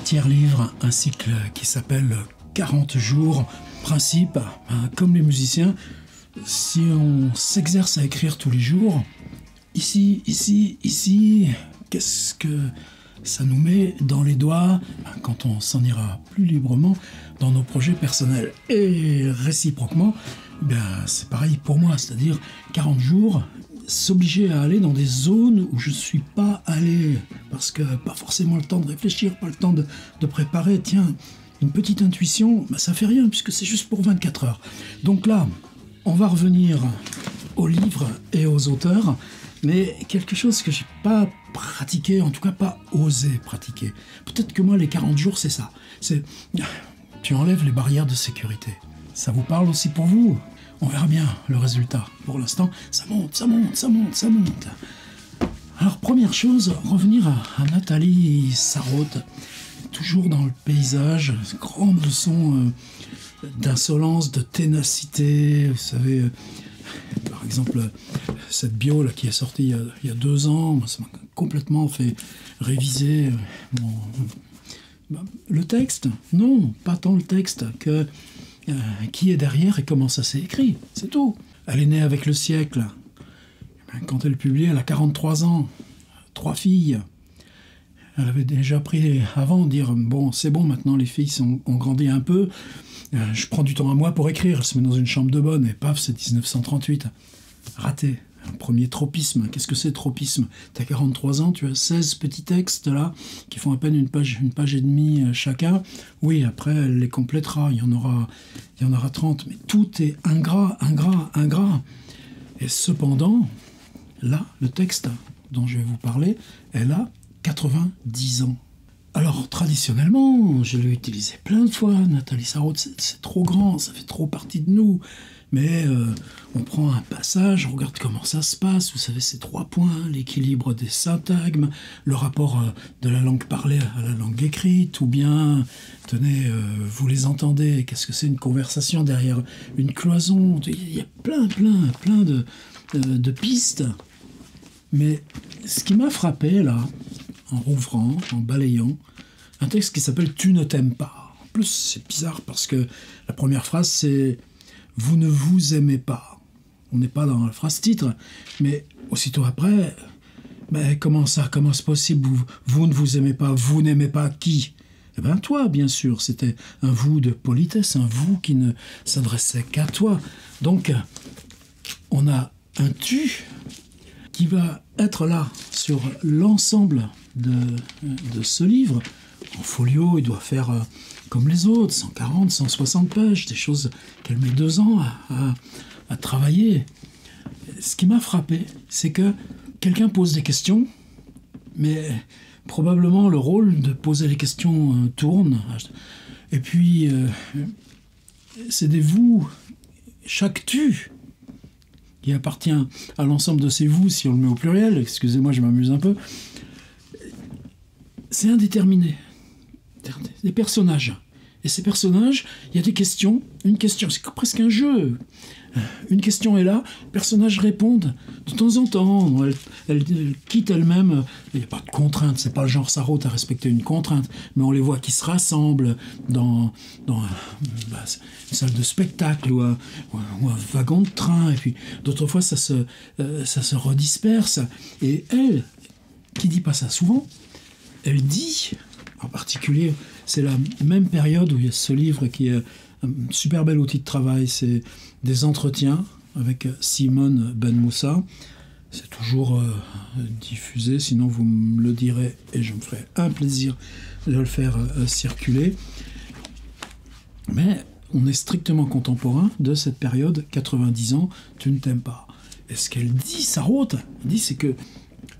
tiers livre, un cycle qui s'appelle 40 jours. Principe, comme les musiciens, si on s'exerce à écrire tous les jours, ici, qu'est-ce que ça nous met dans les doigts quand on s'en ira plus librement dans nos projets personnels. Et réciproquement, c'est pareil pour moi, c'est-à-dire 40 jours, s'obliger à aller dans des zones où je ne suis pas allé, parce que pas forcément le temps de réfléchir, pas le temps de préparer, tiens, une petite intuition, ça fait rien, puisque c'est juste pour 24 heures. Donc là, on va revenir aux livres et aux auteurs, mais quelque chose que j'ai pas pratiqué, en tout cas pas osé pratiquer. Peut-être que moi, les 40 jours, c'est ça. Tu enlèves les barrières de sécurité. Ça vous parle aussi pour vous ? On verra bien le résultat. Pour l'instant, ça monte. Alors, première chose, revenir à Nathalie Sarraute, toujours dans le paysage, grande leçon d'insolence, de ténacité. Vous savez, par exemple, cette bio là, qui est sortie il y a 2 ans, ça m'a complètement fait réviser le texte. Non, pas tant le texte que qui est derrière et comment ça s'est écrit, c'est tout. Elle est née avec le siècle. Quand elle publie, elle a 43 ans, 3 filles. Elle avait déjà pris avant de dire « Bon, c'est bon, maintenant les filles ont grandi un peu, je prends du temps à moi pour écrire. » Elle se met dans une chambre de bonne et paf, c'est 1938. Raté. Un premier tropisme. Qu'est-ce que c'est, tropisme ? Tu as 43 ans, tu as 16 petits textes là, qui font à peine une page et demie chacun. Oui, après, elle les complétera, il y en aura 30. Mais tout est ingrat. Et cependant, là, le texte dont je vais vous parler, elle a 90 ans. Alors, traditionnellement, je l'ai utilisé plein de fois, Nathalie Sarraute, c'est trop grand, ça fait trop partie de nous. Mais on prend un passage, on regarde comment ça se passe, vous savez, ces 3 points, l'équilibre des syntagmes, le rapport de la langue parlée à la langue écrite, ou bien, tenez, vous les entendez, qu'est-ce que c'est une conversation derrière une cloison ? Il y a plein de pistes. Mais ce qui m'a frappé, là, en rouvrant, en balayant, un texte qui s'appelle « Tu ne t'aimes pas ». En plus, c'est bizarre parce que la première phrase, c'est « Vous ne vous aimez pas ». On n'est pas dans la phrase titre, mais aussitôt après, comment ça ? Comment c'est possible ? Vous ne vous aimez pas, vous n'aimez pas qui ? Eh bien toi, bien sûr, c'était un vous de politesse, un vous qui ne s'adressait qu'à toi. Donc, on a un tu qui va être là sur l'ensemble de ce livre. En folio, il doit faire comme les autres, 140, 160 pages, des choses qu'elle met 2 ans à travailler. Ce qui m'a frappé, c'est que quelqu'un pose des questions, mais probablement le rôle de poser les questions tourne. Et puis, c'est des vous, chaque tu, qui appartient à l'ensemble de ces vous, si on le met au pluriel, excusez-moi, je m'amuse un peu, c'est indéterminé. Des personnages. Et ces personnages, il y a des questions. Une question, c'est presque un jeu. Une question est là, les personnages répondent. De temps en temps, elle quitte elle-même. Il n'y a pas de contrainte, c'est pas le genre Sarraute à respecter une contrainte. Mais on les voit qui se rassemblent dans une salle de spectacle ou un wagon de train. Et puis d'autres fois, ça se redisperse. Et elle, qui dit pas ça souvent, elle dit... En particulier, c'est la même période où il y a ce livre qui est un super bel outil de travail. C'est des entretiens avec Simone Ben Moussa. C'est toujours diffusé, sinon vous me le direz et je me ferai un plaisir de le faire circuler. Mais on est strictement contemporain de cette période, 90 ans, tu ne t'aimes pas. Et ce qu'elle dit, Sarraute, elle dit, c'est que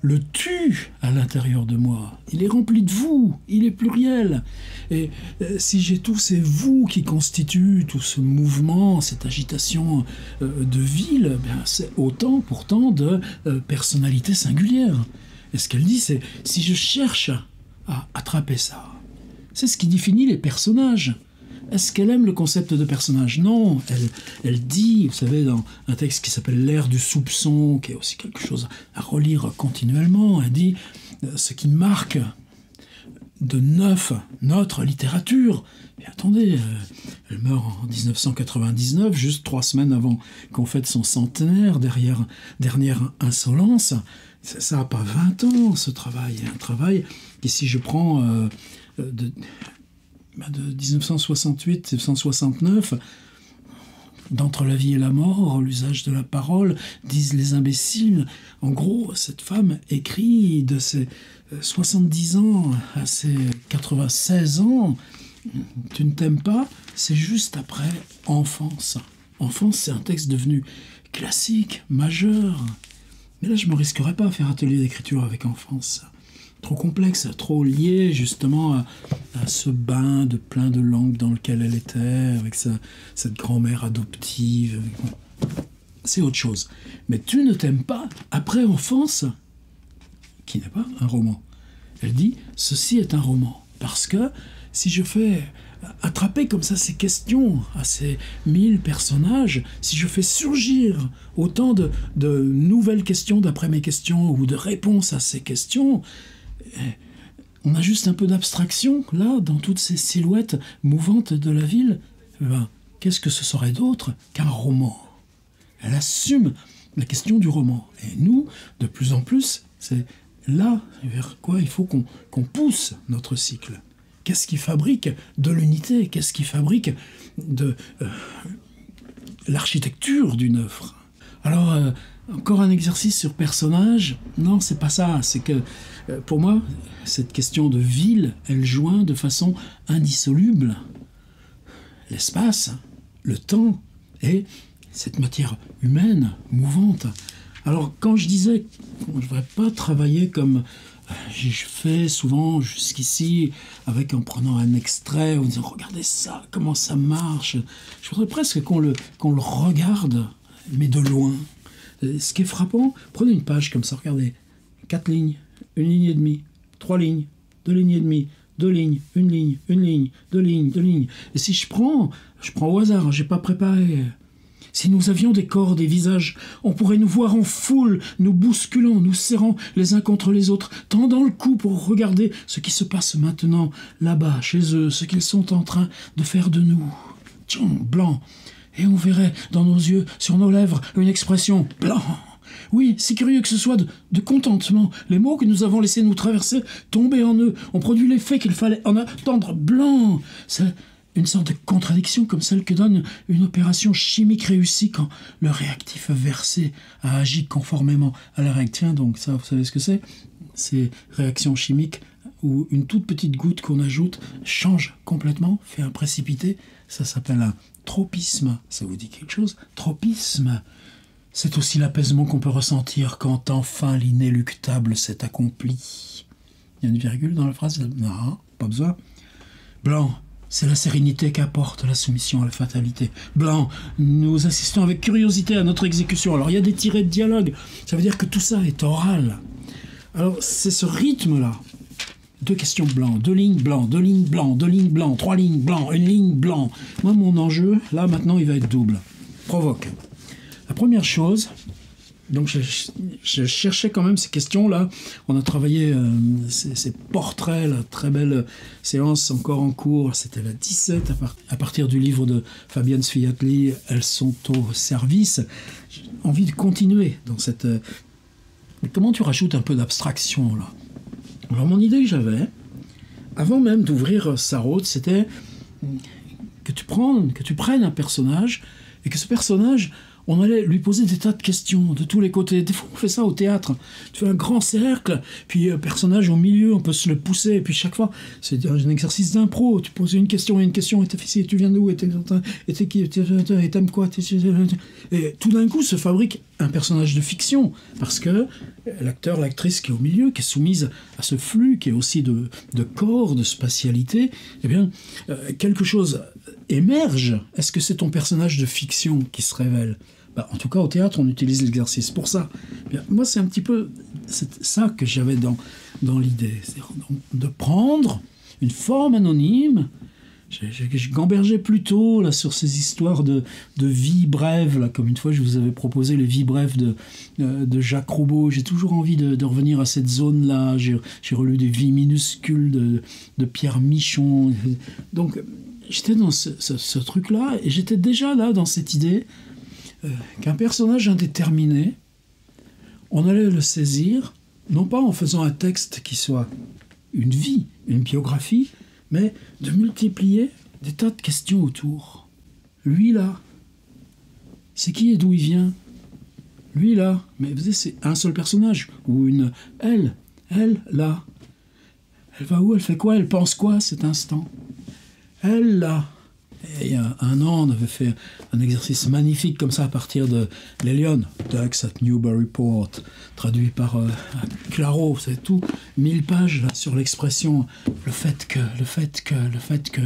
le tu à l'intérieur de moi, il est rempli de vous, il est pluriel. Et si j'ai tous ces vous qui constituent tout ce mouvement, cette agitation de ville, c'est autant pourtant de personnalités singulières. Et ce qu'elle dit, c'est si je cherche à attraper ça, c'est ce qui définit les personnages. Est-ce qu'elle aime le concept de personnage ? Non, elle dit, vous savez, dans un texte qui s'appelle « L'ère du soupçon », qui est aussi quelque chose à relire continuellement, elle dit ce qui marque de neuf notre littérature. Et attendez, elle meurt en 1999, juste 3 semaines avant qu'on fête son centenaire, dernière insolence. Ça n'a pas 20 ans, ce travail. Un travail qui, si je prends de 1968-1969, d'Entre la vie et la mort, l'usage de la parole, disent les imbéciles. En gros, cette femme écrit de ses 70 ans à ses 96 ans. Tu ne t'aimes pas, c'est juste après Enfance. Enfance, c'est un texte devenu classique, majeur. Mais là, je ne me risquerais pas à faire atelier d'écriture avec Enfance. Trop complexe, trop lié justement à ce bain de plein de langues dans lequel elle était, avec cette grand-mère adoptive. C'est autre chose. Mais Tu ne t'aimes pas, après Enfance, qui n'est pas un roman. Elle dit, ceci est un roman. Parce que si je fais attraper comme ça ces questions à ces 1000 personnages, si je fais surgir autant de nouvelles questions d'après mes questions ou de réponses à ces questions, on a juste un peu d'abstraction, là, dans toutes ces silhouettes mouvantes de la ville. Qu'est-ce que ce serait d'autre qu'un roman? Elle assume la question du roman. Et nous, de plus en plus, c'est là vers quoi il faut qu'on pousse notre cycle. Qu'est-ce qui fabrique de l'unité? Qu'est-ce qui fabrique de l'architecture d'une œuvre? Alors, encore un exercice sur personnage? Non, c'est pas ça. C'est que, pour moi, cette question de ville, elle joint de façon indissoluble l'espace, le temps et cette matière humaine, mouvante. Alors, quand je disais qu'on ne devrait pas travailler comme je fais souvent jusqu'ici, en prenant un extrait, en disant « Regardez ça, comment ça marche », je voudrais presque qu'on le regarde, mais de loin. Ce qui est frappant, prenez une page comme ça, regardez, 4 lignes, 1 ligne et demie, 3 lignes, 2 lignes et demie, 2 lignes, 1 ligne, 1 ligne, 2 lignes, 2 lignes. Et si je prends au hasard, j'ai pas préparé. Si nous avions des corps, des visages, on pourrait nous voir en foule, nous bousculant, nous serrant les uns contre les autres, tendant le cou pour regarder ce qui se passe maintenant, là-bas, chez eux, ce qu'ils sont en train de faire de nous. Tiens, blanc. Et on verrait dans nos yeux, sur nos lèvres, une expression blanc. Oui, si curieux que ce soit de contentement, les mots que nous avons laissés nous traverser, tomber en eux, ont produit l'effet qu'il fallait en attendre blanc. C'est une sorte de contradiction comme celle que donne une opération chimique réussie quand le réactif versé a agi conformément à la règle. Tiens, donc ça, vous savez ce que c'est? Ces réactions chimiques où une toute petite goutte qu'on ajoute change complètement, fait un précipité. Ça s'appelle un tropisme. Ça vous dit quelque chose? Tropisme. C'est aussi l'apaisement qu'on peut ressentir quand enfin l'inéluctable s'est accompli. Il y a une virgule dans la phrase? Non, pas besoin. Blanc. C'est la sérénité qu'apporte la soumission à la fatalité. Blanc, nous assistons avec curiosité à notre exécution. Alors il y a des tirets de dialogue, ça veut dire que tout ça est oral. Alors c'est ce rythme-là. 2 questions blanc, 2 lignes blanc, 2 lignes blanc, 2 lignes blanc, 3 lignes blanc, 1 ligne blanc. Moi mon enjeu, là maintenant il va être double. Provoque. La première chose, donc je cherchais quand même ces questions-là. On a travaillé ces portraits, la très belle séance encore en cours. C'était la 17 à partir du livre de Fabienne Sfiatli, Elles sont au service. J'ai envie de continuer dans cette... Mais comment tu rajoutes un peu d'abstraction là? Alors mon idée que j'avais, avant même d'ouvrir Sarraute, c'était que tu prennes un personnage et que ce personnage... On allait lui poser des tas de questions de tous les côtés. Des fois, on fait ça au théâtre. Tu fais un grand cercle, puis personnage au milieu, on peut se le pousser. Et puis chaque fois, c'est un exercice d'impro. Tu poses une question, et t'es fils, tu viens d'où? Et t'es qui? Et t'aimes quoi? Et tout d'un coup, se fabrique un personnage de fiction. Parce que l'acteur, l'actrice qui est au milieu, qui est soumise à ce flux, qui est aussi de corps, de spatialité, eh bien, quelque chose émerge. Est-ce que c'est ton personnage de fiction qui se révèle? En tout cas, au théâtre, on utilise l'exercice pour ça. Bien, moi, c'est un petit peu ça que j'avais dans l'idée. C'est de prendre une forme anonyme, Je gambergeais plutôt là, sur ces histoires de vie brève, là, comme une fois je vous avais proposé les vies brèves de Jacques Roubaud. J'ai toujours envie de revenir à cette zone-là. J'ai relu des vies minuscules de Pierre Michon. Donc j'étais dans ce truc-là, et j'étais déjà là dans cette idée qu'un personnage indéterminé, on allait le saisir, non pas en faisant un texte qui soit une vie, une biographie, mais de multiplier des tas de questions autour. Lui là, c'est qui et d'où il vient? Lui là, mais vous savez, c'est un seul personnage, ou une elle là. Elle va où? Elle fait quoi? Elle pense quoi cet instant? Elle là. Et il y a un an, on avait fait un exercice magnifique comme ça à partir de l'Elion, Ducks at Newburyport, traduit par Claro, c'est tout, 1000 pages là, sur l'expression, le fait que,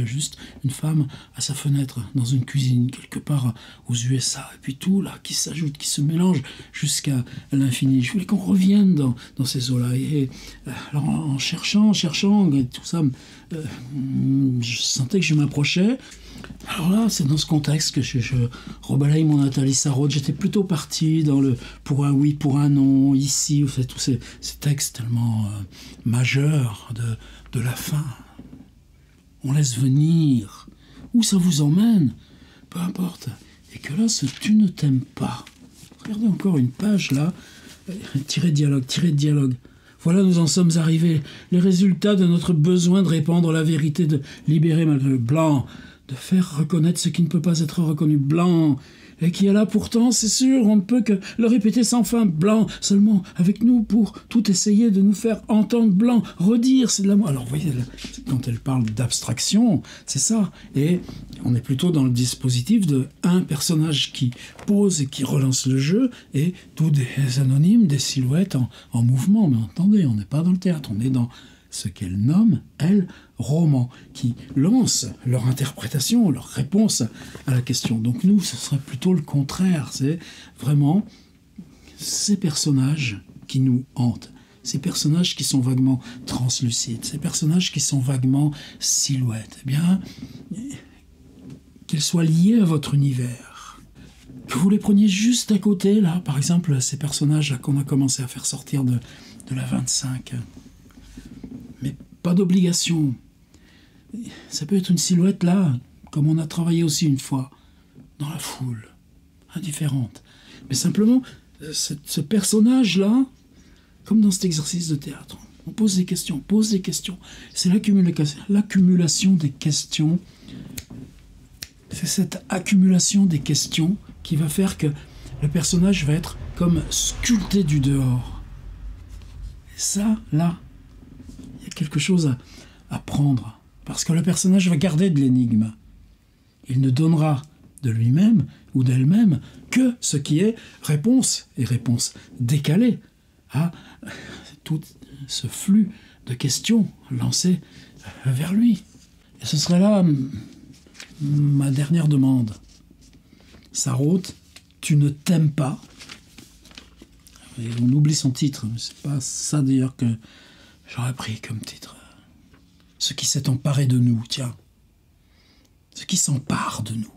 juste une femme à sa fenêtre, dans une cuisine, quelque part aux USA, et puis tout là, qui s'ajoute, qui se mélange jusqu'à l'infini. Je voulais qu'on revienne dans ces eaux-là. Et alors en cherchant, et tout ça, je sentais que je m'approchais. Alors là, c'est dans ce contexte que je rebalaye mon Nathalie Sarraute. J'étais plutôt parti dans le pour un oui, pour un non, ici, vous savez, tous ces textes tellement majeurs de la fin. On laisse venir. Où ça vous emmène? Peu importe. Et que là, ce tu ne t'aimes pas. Regardez encore une page là. Tiré de dialogue. Voilà, nous en sommes arrivés. Les résultats de notre besoin de répandre la vérité, de libérer malgré le blanc, de faire reconnaître ce qui ne peut pas être reconnu, blanc, et qui est là pourtant, c'est sûr, on ne peut que le répéter sans fin, blanc, seulement avec nous pour tout essayer de nous faire entendre blanc, redire, c'est de l'amour. Alors vous voyez, quand elle parle d'abstraction, c'est ça, et on est plutôt dans le dispositif de un personnage qui pose et qui relance le jeu, et tous des anonymes, des silhouettes en mouvement, mais entendez, on n'est pas dans le théâtre, on est dans ce qu'elle nomme, elle, roman, qui lance leur interprétation, leur réponse à la question. Donc nous, ce serait plutôt le contraire. C'est vraiment ces personnages qui nous hantent, ces personnages qui sont vaguement translucides, ces personnages qui sont vaguement silhouettes. Eh bien, qu'ils soient liés à votre univers, que vous les preniez juste à côté, là, par exemple, ces personnages qu'on a commencé à faire sortir de la 25. Mais pas d'obligation. Ça peut être une silhouette là, comme on a travaillé aussi une fois, dans la foule, indifférente. Mais simplement, ce personnage-là, comme dans cet exercice de théâtre, on pose des questions. C'est l'accumulation des questions. C'est cette accumulation des questions qui va faire que le personnage va être comme sculpté du dehors. Et ça, là, il y a quelque chose à prendre, parce que le personnage va garder de l'énigme. Il ne donnera de lui-même ou d'elle-même que ce qui est réponse, et réponse décalée à tout ce flux de questions lancées vers lui. Et ce serait là ma dernière demande. Sarraute, tu ne t'aimes pas. Et on oublie son titre, mais c'est pas ça d'ailleurs que j'aurais pris comme titre. Ce qui s'est emparé de nous, tiens. Ce qui s'empare de nous.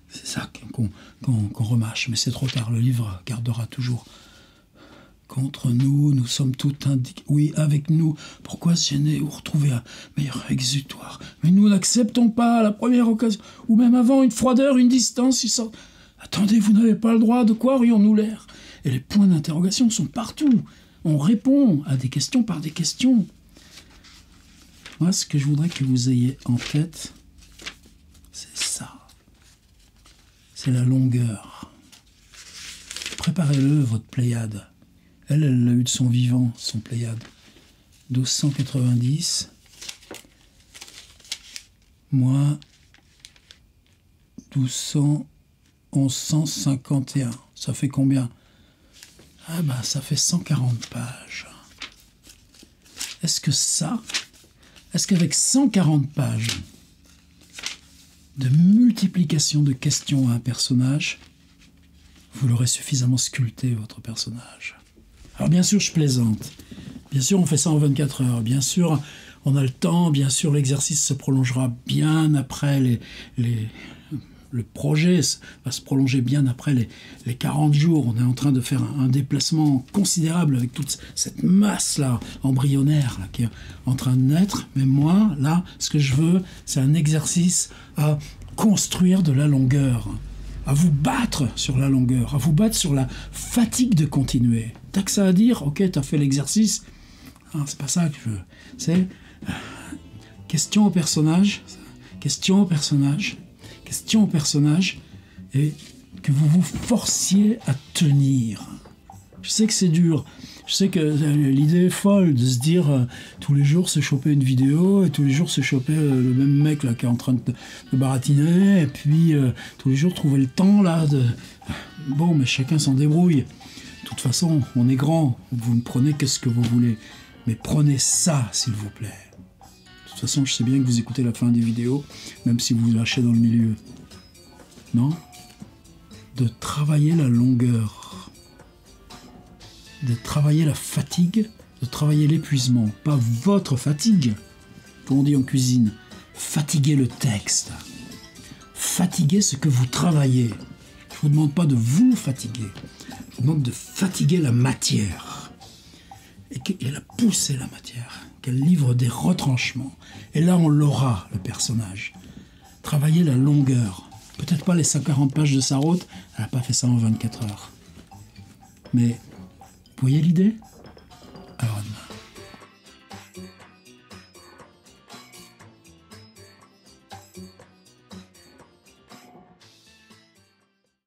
C'est ça qu'on remâche, mais c'est trop tard. Le livre gardera toujours. Contre nous, nous sommes tout indiqués. Oui, avec nous. Pourquoi se gêner ou retrouver un meilleur exutoire? Mais nous n'acceptons pas à la première occasion, ou même avant, une froideur, une distance. Ils sortent. Attendez, vous n'avez pas le droit. De quoi aurions-nous l'air? Et les points d'interrogation sont partout. On répond à des questions par des questions. Moi, ce que je voudrais que vous ayez en tête, c'est ça. C'est la longueur. Préparez-le, votre Pléiade. Elle l'a eu de son vivant, son Pléiade. 1290 moins 1151. Ça fait combien? Ah ben, ça fait 140 pages. Est-ce qu'avec 140 pages de multiplication de questions à un personnage, vous l'aurez suffisamment sculpté, votre personnage? Alors bien sûr, je plaisante. Bien sûr, on fait ça en 24 heures. Bien sûr, On a le temps, bien sûr, l'exercice se prolongera bien après le projet va se prolonger bien après les 40 jours. On est en train de faire un déplacement considérable avec toute cette masse-là, embryonnaire, là, qui est en train de naître. Mais moi, là, ce que je veux, c'est un exercice à construire de la longueur, à vous battre sur la longueur, à vous battre sur la fatigue de continuer. T'as que ça à dire, ok, t'as fait l'exercice. Ah, c'est pas ça que je veux. C'est question au personnage, question au personnage, question au personnage, et que vous vous forciez à tenir. Je sais que c'est dur. Je sais que l'idée est folle de se dire tous les jours se choper une vidéo et tous les jours se choper le même mec là qui est en train de baratiner et puis tous les jours trouver le temps là de... Bon, mais chacun s'en débrouille. De toute façon, on est grand. Vous ne prenez que ce que vous voulez. Mais prenez ça, s'il vous plaît. De toute façon, je sais bien que vous écoutez la fin des vidéos, même si vous lâchez dans le milieu. Non ? De travailler la longueur. De travailler la fatigue, de travailler l'épuisement. Pas votre fatigue, comme on dit en cuisine. Fatiguer le texte. Fatiguer ce que vous travaillez. Je ne vous demande pas de vous fatiguer. Je vous demande de fatiguer la matière. Et qu'elle a poussé la matière. Qu'elle livre des retranchements. Et là, on l'aura, le personnage. Travailler la longueur. Peut-être pas les 140 pages de Sarraute. Elle n'a pas fait ça en 24 heures. Mais... vous voyez l'idée? Alors,